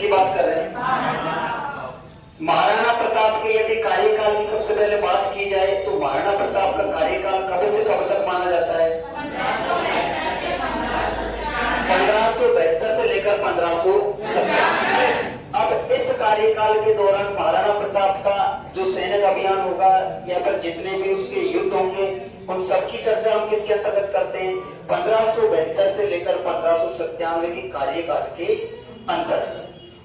किसकी बात कर रहे हैं? महाराणा प्रताप के यदि कार्यकाल की सबसे पहले बात की जाए तो महाराणा प्रताप का कार्यकाल कब से कब तक माना जाता है? 1572 से लेकर 1570। अब इस कार्यकाल के दौरान महाराणा प्रताप का जो सैनिक अभियान होगा या फिर जितने भी उसके युद्ध होंगे उन सबकी चर्चा हम किसके अंतर्गत करते हैं? 1572 से लेकर 1597 के कार्यकाल के अंतर्गत।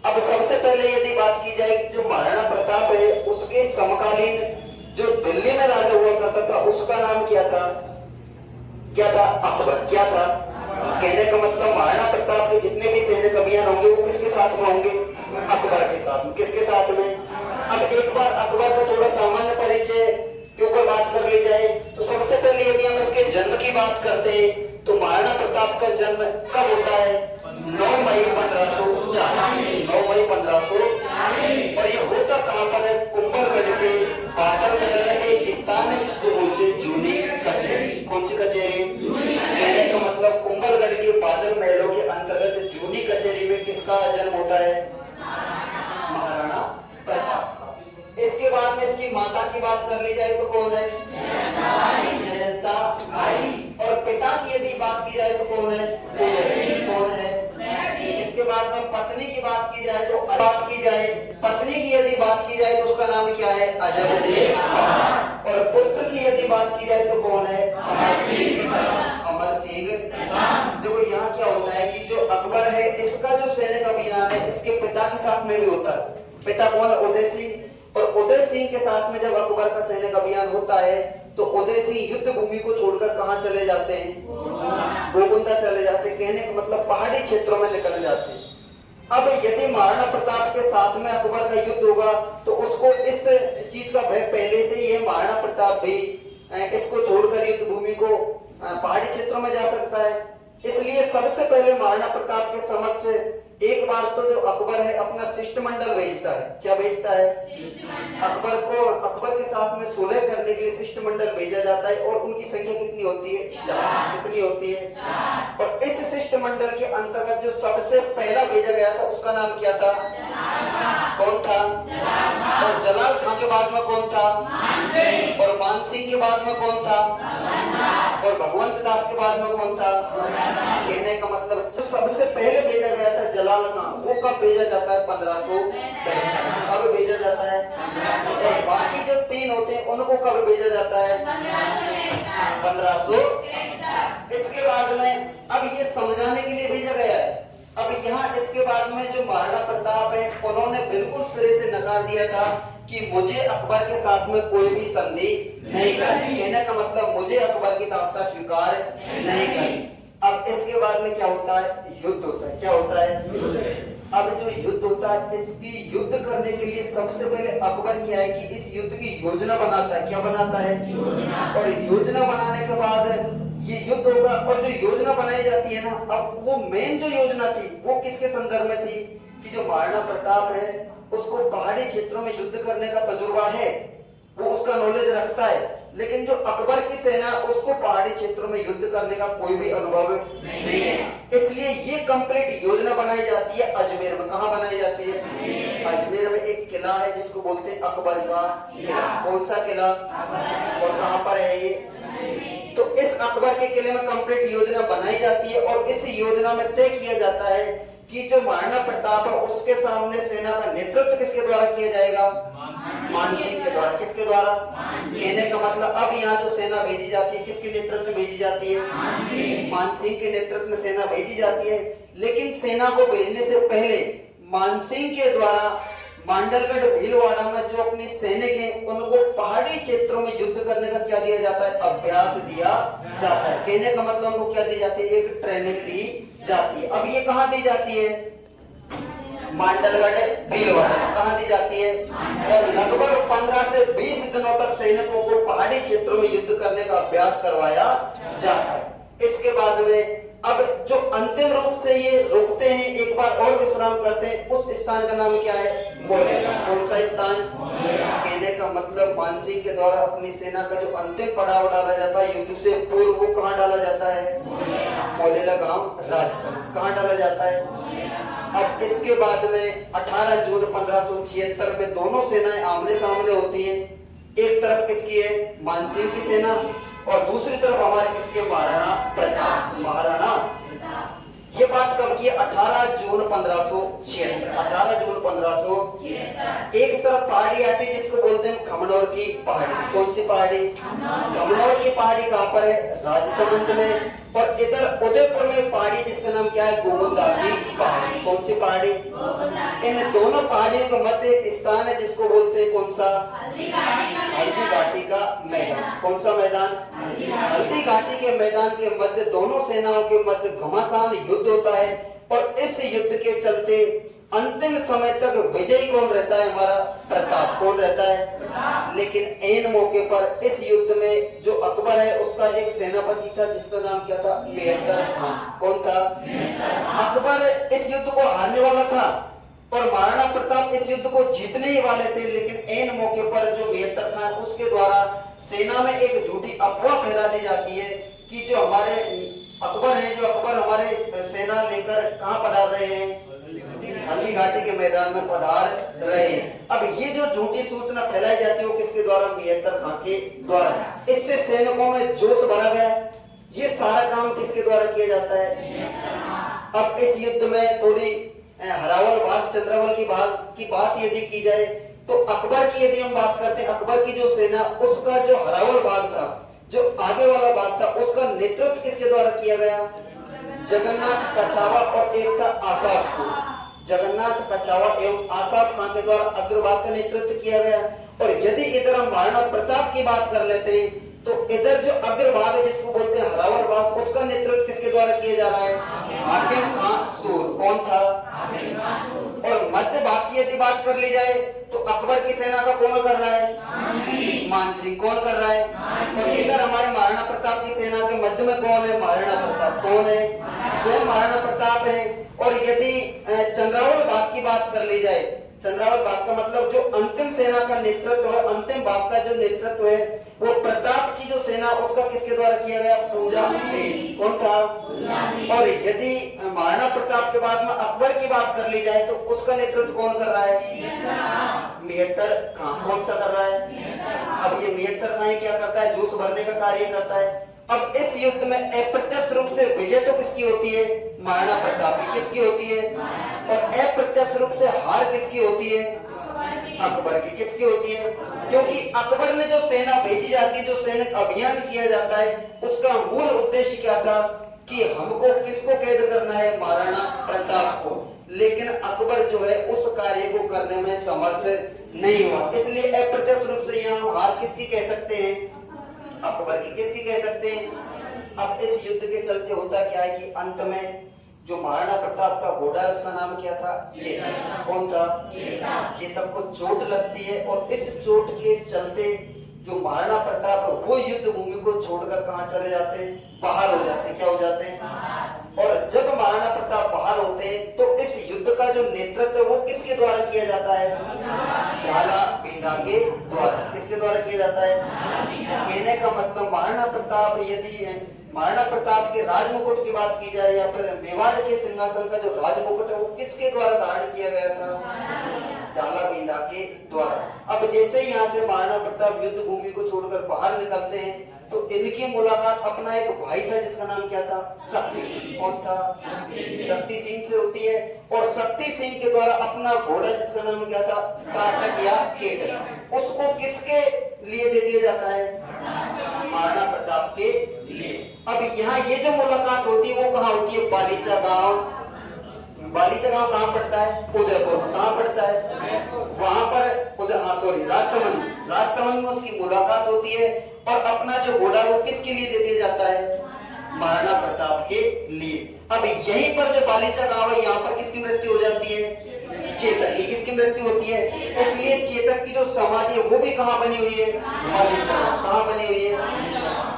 अब सबसे पहले यदि बात की जाए जो महाराणा प्रताप है उसके समकालीन जो दिल्ली में राजा हुआ करता था उसका नाम क्या था? क्या था? अकबर। क्या था? कहने का मतलब महाराणा प्रताप के जितने भी सैनिक अभियान होंगे वो किसके साथ में होंगे? अकबर के साथ में। किसके साथ में? अब एक बार अकबर का थोड़ा सामान्य परिचय के ऊपर बात कर ली जाए तो सबसे पहले यदि हम इसके जन्म की बात करते हैं तो महाराणा प्रताप का जन्म कब होता है? 9 मई 1540। 9 मई 1540। और ये होता कहां पर है? कुंभलगढ़ के बादल महल में एक स्थान है जिसको बोलते हैं जूनी कचेरी। कौन सी कचेरी? कहने का मतलब कुंभलगढ़ के बादल महलों के अंतर्गत जूनी कचेरी में किसका जन्म होता है? महाराणा प्रताप का। इसके बाद में इसकी माता की बात कर ली जाए तो कौन है? जयंताबाई। और पिता की यदि बात की जाए तो कौन है? कौन है? इसके बाद में पत्नी की बात की जाए तो पत्नी की यदि बात की जाए तो उसका नाम क्या है? अजबदेव। और पुत्र की यदि बात की जाए तो कौन है? अमर सिंह। देखो यहाँ क्या होता है कि जो अकबर है इसका जो सैनिक अभियान है इसके पिता के साथ में भी होता है। पिता कौन है? उदय सिंह। और उदय सिंह के साथ में जब अकबर का सैनिक अभियान होता है तो उदय सिंह युद्ध भूमि को छोड़कर कहां चले जाते हैं? गोगुंदा चले जाते हैं। कहने का मतलब पहाड़ी क्षेत्रों में निकल जाते हैं। अब यदि महाराणा प्रताप के साथ में अकबर का युद्ध होगा तो उसको इस चीज का भय पहले से ही है। महाराणा प्रताप भी इसको छोड़कर युद्ध भूमि को पहाड़ी क्षेत्रों में जा सकता है। इसलिए सबसे पहले महाराणा प्रताप के समक्ष एक बार तो जो अकबर है अपना शिष्टमंडल भेजता है। क्या भेजता है? अकबर के साथ में सुलह करने के लिए शिष्टमंडल भेजा जाता है। और उनकी संख्या कितनी होती है? 4। कितनी होती है? और इस शिष्टमंडल के अंतर्गत जो सबसे पहला भेजा गया था उसका नाम क्या था? कौन था? और जलाल खान के बाद में कौन था? और मानसिंह के बाद में कौन था? और भगवंत दास के बाद में कौन था? कहने का मतलब जो सबसे पहले भेजा गया था जलाल खान, वो कब भेजा जाता है? 1572। कब भेजा जाता है? और बाकी जो 3 होते हैं उनको कब भेजा जाता है? 1500। इसके बाद में अब ये समझाने के लिए भेजा गया है। अब यहाँ इसके बाद में जो महाराणा प्रताप है उन्होंने बिल्कुल सिरे से नकार दिया था कि मुझे अकबर के साथ में कोई भी संधि नहीं करनी। कहने का मतलब मुझे अकबर की दास्ता स्वीकार नहीं करनी। अब इसके बाद में क्या होता है? युद्ध होता है। क्या होता है? अब जो युद्ध होता है इसकी युद्ध करने के लिए सबसे पहले अकबर क्या है कि इस युद्ध की योजना बनाता है। क्या बनाता है? और योजना बनाने के बाद ये युद्ध होगा। और जो योजना बनाई जाती है ना, अब वो मेन जो योजना थी वो किसके संदर्भ में थी कि जो महाराणा प्रताप है उसको पहाड़ी क्षेत्रों में युद्ध करने का तजुर्बा है, वो उसका नॉलेज रखता है। लेकिन जो अकबर की सेना उसको पहाड़ी क्षेत्रों में युद्ध करने का कोई भी अनुभव नहीं है। इसलिए ये कंप्लीट योजना बनाई जाती है अजमेर में। कहाँ बनाई जाती है? अजमेर में एक किला है जिसको बोलते हैं अकबर का किला। कौन सा किला? और कहाँ पर है ये? तो इस अकबर के किले में कंप्लीट योजना बनाई जाती है। और इस योजना में तय किया जाता है कि जो महाराणा प्रताप है उसके सामने सेना का नेतृत्व किसके द्वारा किया जाएगा? मानसिंह के द्वारा। किसके द्वारा? कहने का मतलब अब यहाँ जो सेना भेजी जाती है किसके नेतृत्व में भेजी जाती है? मानसिंह के नेतृत्व में सेना भेजी जाती है। लेकिन सेना को भेजने से पहले मानसिंह के द्वारा मांडलगढ़ भीलवाड़ा में जो अपने सैनिक हैं उनको पहाड़ी क्षेत्रों में युद्ध करने का क्या दिया जाता है? अभ्यास दिया जाता है। कहने का मतलब उनको क्या दी जाती है? एक ट्रेनिंग दी जाती है। अब ये कहाँ दी जाती है? मांडलगढ़ भीलवाड़ा। कहाँ दी जाती है? और लगभग 15 से 20 दिनों तक सैनिकों को पहाड़ी क्षेत्रों में युद्ध करने का अभ्यास करवाया जाता है। इसके बाद में अब जो अंतिम रूप से ये रुकते हैं, एक बार और विश्राम करते हैं, उस स्थान का नाम क्या है? मोलेला। कौन सा स्थान? कहने का मतलब मानसिंह के द्वारा अपनी सेना का जो अंतिम पड़ाव डाला जाता है युद्ध से पूर्व, वो कहाँ डाला जाता है? मोलेला गांव राजस्थान। कहाँ डाला जाता है? अब इसके बाद में 18 जून 1576 में दोनों सेनाएं आमने सामने होती हैं। एक तरफ किसकी है, मानसिंह की सेना, और दूसरी तरफ हमारे किसके, महाराणा प्रताप। महाराणा ये बात कब की, 18 जून 1576। 18 जून 1576। एक तरफ पहाड़ी आती है जिसको बोलते हैं खमनौर की पहाड़ी। कौन सी पहाड़ी, खमनौर की पहाड़ी। कहाँ पर है, राजसमंद में। और इधर उदयपुर में पहाड़ी जिसका नाम क्या है, गोविंदा की पहाड़ी। कौन सी पहाड़ी, इन दोनों पहाड़ियों के मध्य एक स्थान है जिसको बोलते हैं कौन सा, हल्दी घाटी का मैदान। कौन सा मैदान, हल्दी घाटी के मैदान के मध्य दोनों सेनाओं के मध्य घमासान युद्ध होता है। और इस युद्ध के चलते अंतिम समय तक विजयी कौन रहता है, हमारा प्रताप। कौन रहता है, लेकिन ऐन मौके पर इस युद्ध में जो अकबर है उसका एक सेनापति था जिसका नाम क्या था, मेहतर खां। कौन था, अकबर इस युद्ध को हारने वाला था और महाराणा प्रताप इस युद्ध को जीतने ही वाले थे। लेकिन ऐन मौके पर जो मेहतर खां उसके द्वारा सेना में एक झूठी अफवाह फैला दी जाती है कि जो हमारे अकबर है, जो अकबर हमारे सेना लेकर कहां पधार रहे हैं, हल्दी घाटी के मैदान में पधार रहे हैं। अब ये जो झूठी सूचना फैलाई जाती है वो किसके द्वारा, मेहतर खां के द्वारा। इससे सैनिकों में जोश भरा गया। ये सारा काम किसके द्वारा किया जाता है। अब इस युद्ध में थोड़ी हरावल भाग, चंद्रावल की बात यदि की जाए तो अकबर की यदि हम बात करते हैं, अकबर की जो सेना उसका जो हरावल भाग था, जो आगे वाला भाग था, उसका नेतृत्व किसके द्वारा किया गया, जगन्नाथ कछावा और एक था आसाफ खां। जगन्नाथ कछावा एवं आसाफ खां के द्वारा अग्रभाग का नेतृत्व किया गया। और यदि इधर हम महाराणा प्रताप की बात कर लेते हैं तो इधर जो अग्रभाग है जिसको बोलते हैं हरावल भाग, उसका नेतृत्व किसके द्वारा किया जा रहा है, हाकिम खां सूर। कौन था, और मध्य भाग की यदि बात कर ली जाए तो अकबर की सेना का कौन कर रहा है, मानसिंह। कौन कर रहा है, और इधर हमारे महाराणा प्रताप की सेना के मध्य में कौन है, महाराणा प्रताप। कौन है, स्वयं महाराणा प्रताप है। और यदि चंद्रावल भाग की बात कर ली जाए, चंद्रावल भाग का मतलब जो अंतिम सेना का नेतृत्व है, अंतिम भाग का जो नेतृत्व है वो प्रताप की जो सेना उसका किसके द्वारा किया गया, पूजा में। कौन था, और यदि महाराणा प्रताप के बाद में अकबर की बात कर ली जाए तो उसका नेतृत्व कौन कर रहा है, मेहतर खां। कौन सा कर रहा है, अब ये मेहतर खां क्या करता है, जोश भरने का कार्य करता है। अब इस युद्ध में अप्रत्यक्ष रूप से विजय तो किसकी होती है, महाराणा प्रताप की। किसकी होती है, और अप्रत्यक्ष रूप से हार किसकी होती है, अकबर की। किसकी होती है, क्योंकि अकबर ने जो सेना भेजी जाती है, जो सैनिक अभियान किया जाता है, उसका मूल उद्देश्य क्या था कि हमको किसको कैद करना है, महाराणा प्रताप को। लेकिन अकबर जो है उस कार्य को करने में समर्थ नहीं हुआ, इसलिए अप्रत्यक्ष रूप से यहाँ हार किसकी कह सकते हैं, अकबर की। किसकी कह सकते हैं। अब इस युद्ध के चलते होता क्या है कि अंत में जो महाराणा प्रताप का घोड़ा है उसका नाम क्या था, चेतक। कौन था, चेतक को चोट लगती है और इस चोट के चलते जो महाराणा प्रताप है वो युद्ध भूमि को छोड़कर कहां चले जाते हैं, बाहर हो जाते हैं। क्या हो जाते हैं, और जब महाराणा प्रताप बाहर होते हैं तो इस युद्ध का जो नेतृत्व वो किसके द्वारा किया जाता है, झाला बिंदा के द्वारा। किसके द्वारा किया जाता है, कहने का मतलब महाराणा प्रताप, यदि महाराणा प्रताप के राजमुकुट की बात की जाए या फिर मेवाड़ के सिंहासन का जो राजमुकुट है वो किसके द्वारा धारण किया गया था, झाला बिंदा के द्वारा। अब जैसे ही यहाँ से महाराणा प्रताप युद्ध भूमि को छोड़कर बाहर निकलते हैं तो इनकी मुलाकात अपना एक भाई था जिसका नाम क्या था, शक्ति सिंह। कौन था, शक्ति सिंह से होती है। और शक्ति सिंह के द्वारा अपना घोड़ा जिसका नाम क्या था, काटक या केटक, उसको किसके लिए दे दिया जाता है, महाराणा प्रताप के लिए। अब यहाँ ये जो मुलाकात होती है वो कहाँ होती है, बालीचा गांव। बालीचा गांव कहाँ पड़ता है, उदयपुर में। कहाँ पड़ता है, वहां पर राजसमंद में उसकी मुलाकात होती है। और अपना जो घोड़ा वो किसके लिए दे दिया जाता है, महाराणा प्रताप के लिए। अब यहीं पर जो बालीचा गांव है यहाँ पर किसकी मृत्यु हो जाती है, चेतक की। किसकी मृत्यु होती है, इसलिए चेतक की जो समाधि है वो भी कहाँ बनी हुई है, बालीचा। कहाँ बनी हुई है।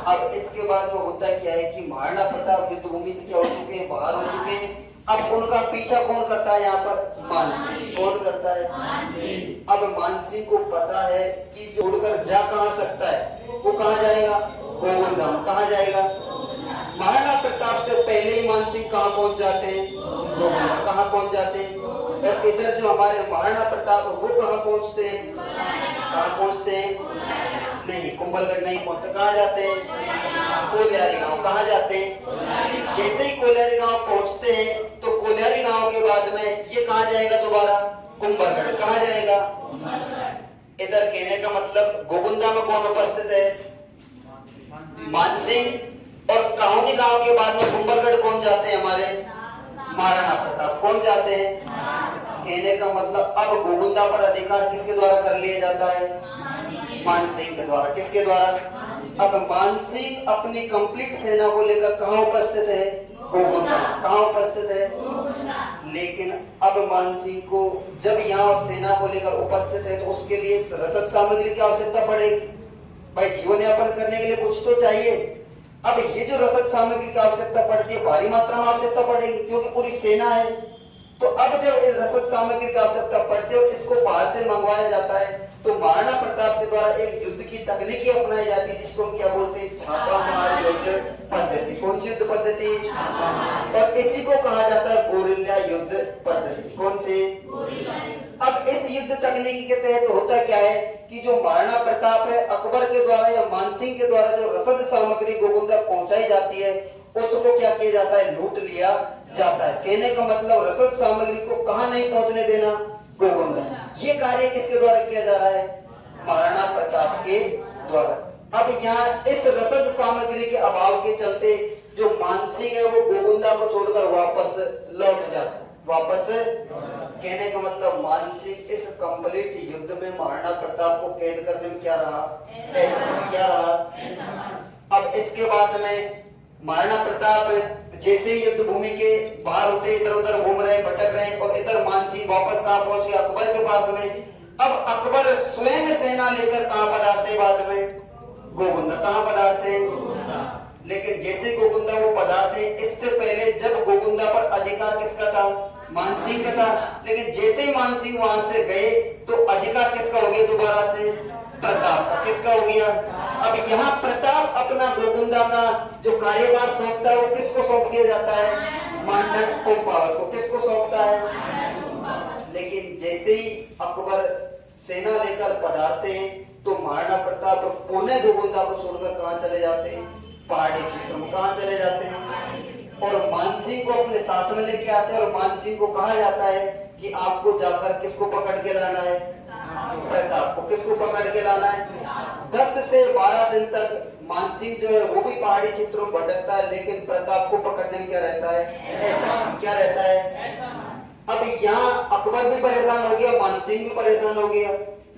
अब इसके बाद में होता क्या है कि महाराणा प्रताप युद्ध भूमि से क्या हो चुके हैं, बाहर हो चुके हैं। अब उनका पीछा कौन करता है, यहाँ पर मानसिंह। कौन करता है, मानसिंह। अब मानसिंह को पता है कि छोड़कर जा कहाँ सकता है, वो कहाँ जाएगा, गोविंदधाम। कहाँ जाएगा, महाराणा प्रताप से पहले ही मानसिंह कहाँ पहुंच जाते हैं, गोगुंदा। कहाँ पहुंच जाते हैं? और इधर जो हमारे महाराणा प्रताप वो कहाँ पहुंचते हैं? कहाँ पहुंचते हैं? नहीं, कुंभलगढ़ नहीं पहुंचते। कहाँ जाते हैं? कोलियारी गांव। कहाँ जाते हैं? जैसे ही कोलियारी गांव पहुंचते हैं तो कोलियारी गांव के बाद में ये कहाँ जाएगा? दोबारा कुंभलगढ़। कहाँ जाएगा? इधर कहने का मतलब गोगुंदा में कौन उपस्थित है? मानसिंह। और काहुनी गांव के बाद में कुंभलगढ़ कौन जाते हैं? हमारे महाराणा प्रताप। कौन जाते हैं? कहने का मतलब अब गोगुंदा पर अधिकार किसके द्वारा कर लिया जाता है? मानसिंह के द्वारा। किसके द्वारा? अब मानसिंह अपनी कंप्लीट सेना को लेकर कहाँ उपस्थित है? गोगुंदा। कहाँ उपस्थित है? लेकिन अब मानसिंह को जब यहाँ सेना को लेकर उपस्थित है तो उसके लिए रसद सामग्री की आवश्यकता पड़ेगी। भाई जीवन यापन करने के लिए कुछ तो चाहिए। अब ये जो रसद सामग्री की आवश्यकता पड़ती है भारी मात्रा में आवश्यकता पड़ेगी क्योंकि पूरी सेना है। तो अब जब इस रसद सामग्री की आवश्यकता पड़ती है और इसको बाहर से मंगवाया जाता है तो महाराणा प्रताप के द्वारा एक युद्ध की तकनीकी अपनाई जाती है जिसको हम क्या बोलते हैं? छापामार युद्ध पद्धति। कौन सी युद्ध पद्धति? और इसी को कहा जाता है गोरिल्ला युद्ध पद्धति। कौन से? अब इस युद्ध तकनीकी के तहत होता क्या है कि जो महाराणा प्रताप है अकबर के द्वारा या मानसिंह के द्वारा जो रसद सामग्री गोगुंदा पहुंचाई जाती है उसको क्या किया जाता है? लूट लिया जाता है। कहने का मतलब रसद सामग्री को कहां नहीं पहुंचने देना? गोगुंदा। ये कार्य किसके द्वारा किया जा रहा है? महाराणा प्रताप के द्वारा। अब यहाँ इस रसद सामग्री के अभाव के चलते जो मानसिंह है वो गोगुंदा को छोड़कर वापस लौट जाता है। वापस कहने का मतलब मानसिंह इस कंप्लीट युद्ध में महाराणा प्रताप को कैद करने में क्या रहा? क्या रहा? अब इसके बाद में महाराणा प्रताप जैसे ही युद्ध भूमि के बाहर होते इधर उधर घूम रहे भटक रहे और इधर मानसिंह वापस कहाँ पहुंच गया? अकबर के पास में। अब अकबर स्वयं सेना लेकर कहाँ पधारते? बाद में गोगुंदा। कहाँ पधारते? लेकिन जैसे गोगुंदा वो पधारते इससे पहले जब गोगुंदा पर अधिकार किसका था? मानसिंह का था। लेकिन जैसे ही मानसिंह वहां से गए तो अधिकार किसका हो गया? दोबारा से प्रताप का। किसका हो गया? अब यहाँ प्रताप अपना गोगुंदा का जो कार्यभार सौंपता है वो किसको सौंप दिया जाता है? मांडन कुंपावत को। किसको सौंपता है? लेकिन जैसे ही अकबर सेना लेकर पधारते हैं तो महाराणा प्रताप पुनः गोगुंदा को छोड़कर कहाँ चले जाते हैं? पहाड़ी क्षेत्र में। कहाँ चले जाते हैं? और मानसिंह को अपने साथ में लेके आते हैं और मानसिंह को कहा जाता है कि आपको जाकर किसको पकड़ के लाना है? प्रताप को। किसको पकड़ के लाना है? 10 से 12 दिन तक मानसिंह जो है वो भी पहाड़ी क्षेत्रों में भटकता है लेकिन प्रताप को पकड़ने में क्या रहता है? ऐसा क्या रहता है? अब यहाँ अकबर भी परेशान हो गया, मानसिंह भी परेशान हो गया,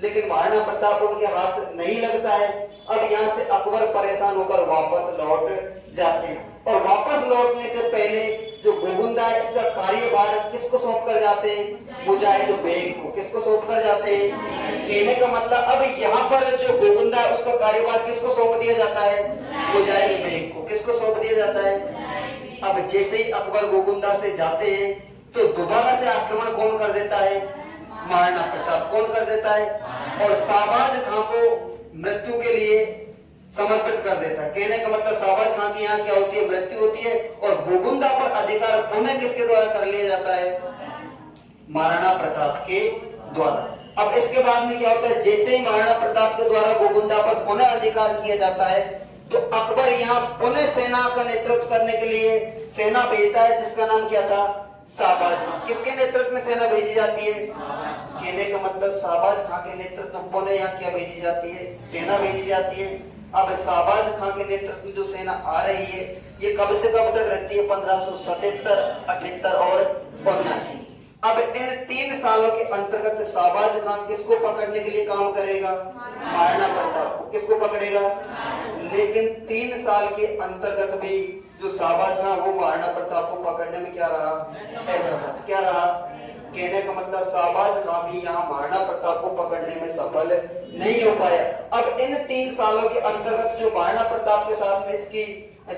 लेकिन महाराणा प्रताप उनके हाथ नहीं लगता है। अब यहाँ से अकबर परेशान होकर वापस लौट जाते हैं और वापस लौटने से पहले जो गोगुंदा है इसका कार्यभार किसको सौंप कर जाते हैं? मुजाहिद बेग को। किसको सौंप कर जाते हैं? कहने का मतलब अब यहाँ पर जो गोगुंदा है उसका कार्यभार किसको सौंप दिया जाता है? मुजाहिद बेग को। किसको सौंप दिया जाता है? अब जैसे ही अकबर गोगुंदा से जाते हैं तो दोबारा से आक्रमण कौन कर देता है? महाराणा प्रताप। कौन कर देता है? और शाहबाज खां को मृत्यु के लिए समर्पित कर देता है। कहने का मतलब शाहबाज खां की यहाँ क्या होती है? मृत्यु होती है और गोगुंदा पर अधिकार पुनः किसके द्वारा कर लिया जाता है? महाराणा प्रताप के द्वारा। अब इसके बाद में क्या होता है? जैसे ही महाराणा प्रताप के द्वारा गोगुंदा पर पुनः अधिकार किया जाता है तो अकबर यहाँ पुनः सेना का नेतृत्व करने के लिए सेना भेजता है जिसका नाम क्या था? शाहबाज खां। किसके नेतृत्व में सेना भेजी जाती है? कहने का मतलब शाहबाज खां के नेतृत्व में पुनः यहाँ क्या भेजी जाती है? सेना भेजी जाती है। अब शाहबाज खां के नेतृत्व में जो सेना आ रही है ये कब से कब तक रहती है? 1577, 78 और 79। अब इन 3 सालों के अंतर्गत शाहबाज खां किसको पकड़ने के लिए काम करेगा? महाराणा प्रताप को। किसको पकड़ेगा? लेकिन 3 साल के अंतर्गत भी जो शाहबाज खां वो महाराणा प्रताप को पकड़ने में क्या रहा? ऐसा क्या रहा? कहने का मतलब शाहबाज खां भी यहाँ महाराणा प्रताप को पकड़ने में सफल नहीं हो पाया। अब इन 3 सालों के अंतर्गत जो महाराणा प्रताप के साथ में इसकी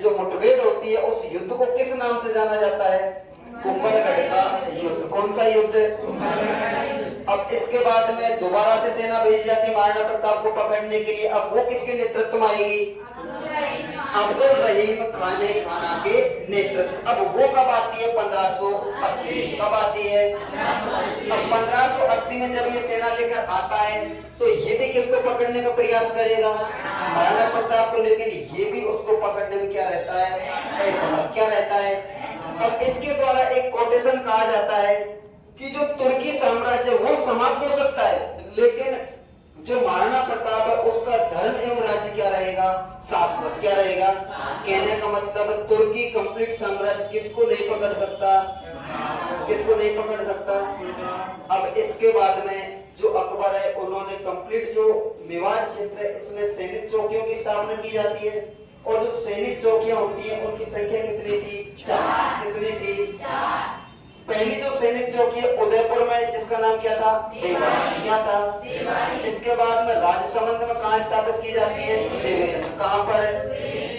जो मुठभेड़ होती है उस युद्ध को किस नाम से जाना जाता है? कुंभलगढ़ का युद्ध। कौन सा युद्ध? अब इसके बाद में दोबारा से सेना भेजी जाती है महाराणा प्रताप को पकड़ने के लिए। अब वो किसके नेतृत्व में आएगी? अब्दुल रहीम खाने खाना के नेतृत्व। अब वो कब आती है? 1580। कब आती है? अब 1580 में जब ये सेना लेकर आता है तो ये भी किसको पकड़ने का प्रयास करेगा? महाराणा प्रताप को, लेकिन ये भी उसको पकड़ने में क्या रहता है? असमर्थ। क्या रहता है? अब इसके द्वारा एक कोटेशन कहा जाता है कि जो तुर्की साम्राज्य वो समाप्त हो सकता है, लेकिन जो महाराणा प्रताप है उसका धर्म एवं राज्य क्या रहेगा? शाश्वत। क्या रहेगा? कहने का मतलब तुर्की कंप्लीट साम्राज्य किसको नहीं पकड़ सकता? किसको नहीं पकड़ सकता? अब इसके बाद में जो अकबर है उन्होंने कंप्लीट जो मेवाड़ क्षेत्र है इसमें सैनिक चौकियों की स्थापना की जाती है, और जो सैनिक चौकियां होती हैं उनकी संख्या कितनी थी? 4। कितनी थी? पहली जो सैनिक चौकी है उदयपुर में, जिसका नाम क्या था? देवारी। क्या था? देवारी। इसके बाद में राजसमंद में कहाँ स्थापित की जाती है? देवेर। कहाँ पर?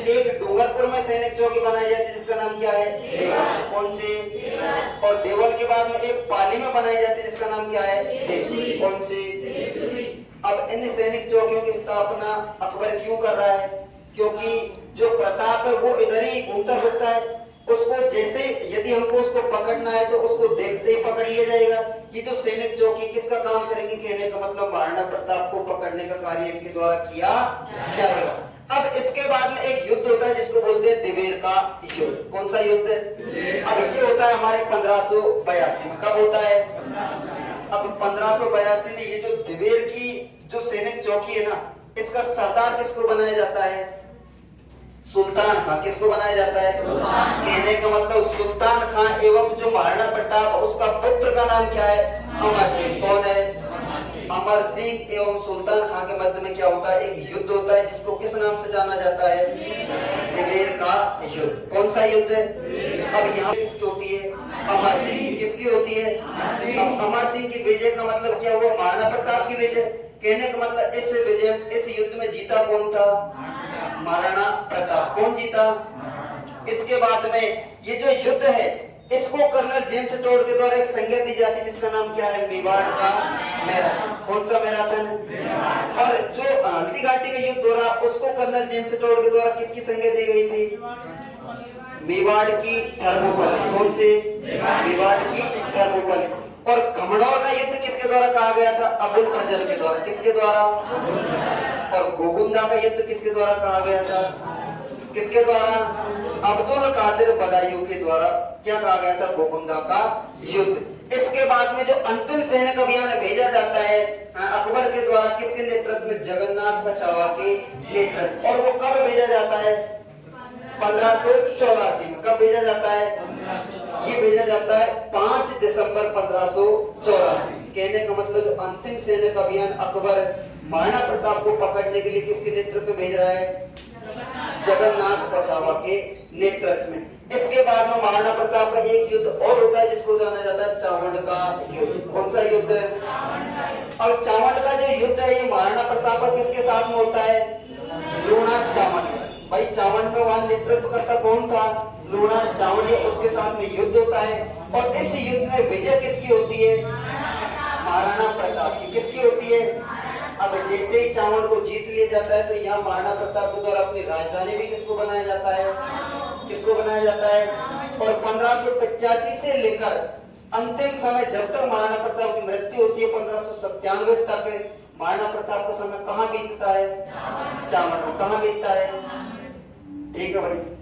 एक डूंगरपुर में सैनिक चौकी बनाई जाती है जिसका नाम क्या है? देवल। कौन सी? और देवल के बाद में एक पाली में बनाई जाती है जिसका नाम क्या है? देसुरी। कौन सी? अब इन सैनिक चौकियों की स्थापना अकबर क्यों कर रहा है? क्योंकि जो प्रताप है वो इधर ही घूमता फिरता है, उसको जैसे यदि हमको उसको पकड़ना है तो उसको देखते ही पकड़ लिया जाएगा। ये जो सैनिक चौकी किसका काम करेंगे? कहने का मतलब महाराणा प्रताप को पकड़ने का कार्य इनके द्वारा किया जाएगा। अब इसके बाद में एक युद्ध होता है जिसको बोलते हैं दिवेर का युद्ध। कौन सा युद्ध? अब ये होता है हमारे 1582 में। कब होता है? अब 1582 में ये जो दिवेर की जो सैनिक चौकी है ना, इसका सरदार किसको बनाया जाता है? सुल्तान खां। किसको बनाया जाता है? कहने का मतलब सुल्तान खां एवं जो महाराणा प्रताप उसका पुत्र का नाम क्या है? अमर सिंह। कौन है? अमर सिंह एवं सुल्तान खां के मध्य में क्या होता है? एक युद्ध होता है जिसको किस नाम से जाना जाता है? दिवेर का युद्ध। कौन सा युद्ध है? अब यहाँ किसकी होती है? अमर सिंह की। किसकी होती है? अब अमर सिंह की विजय का मतलब क्या हुआ? महाराणा प्रताप की विजय। कहने का मतलब इस विजय, इस युद्ध में जीता कौन था? महाराणा प्रताप। कौन जीता? इसके बाद में ये जो युद्ध है इसको कर्नल जेम्स टोड के द्वारा एक संज्ञा दी जाती है जिसका नाम क्या है? मेवाड़ का मैराथन। कौन सा मैराथन? और जो हल्दी घाटी का युद्ध हो रहा उसको कर्नल जेम्स टोड के द्वारा किसकी संज्ञा दी गई थी? मेवाड़ की थर्मोपल्ली। कौन से? मेवाड़ की थर्मोपल्ली। और घमनौर का युद्ध किसके द्वारा कहा गया था? अबुल फजल के द्वारा। किसके द्वारा? और गोगुंदा का युद्ध किसके द्वारा कहा गया था? किसके द्वारा? अब्दुल कादिर बदायूं के द्वारा क्या कहा गया था? गोगुंदा का युद्ध। इसके बाद में जो अंतिम सैनिक अभियान भेजा जाता है अकबर के द्वारा किसके नेतृत्व में? जगन्नाथ कछावा के नेतृत्व। और वो कब भेजा जाता है? 1584 में। कब भेजा जाता है? ये भेजा जाता है 5 दिसंबर 1584। कहने का मतलब अंतिम सैनिक अभियान अकबर महाराणा प्रताप को पकड़ने के लिए किसके नेतृत्व में भेज रहा है? जगन्नाथ कछावा के नेतृत्व में। इसके बाद में महाराणा प्रताप का एक युद्ध और होता है जिसको जाना जाता है चावंड का युद्ध। कौन सा युद्ध है? और चावंड का जो युद्ध है ये महाराणा प्रताप का किसके साथ में होता है? लूणा चावंड। भाई चावंड में वहां नेतृत्व करता कौन था? लूणा चावंड। उसके साथ में युद्ध होता है और इस युद्ध में विजय किसकी होती है? महाराणा प्रताप की। किसकी होती है? अब जैसे ही चावंड को जीत लिया जाता है तो यहाँ महाराणा प्रताप के द्वारा अपनी राजधानी भी किसको बनाया जाता है? किसको बनाया जाता है? और 1585 से लेकर अंतिम समय जब तक महाराणा प्रताप की मृत्यु होती है 1597 तक महाराणा प्रताप का समय कहाँ बीतता है? चावंड में। कहाँ बीतता है? ठीक है भाई।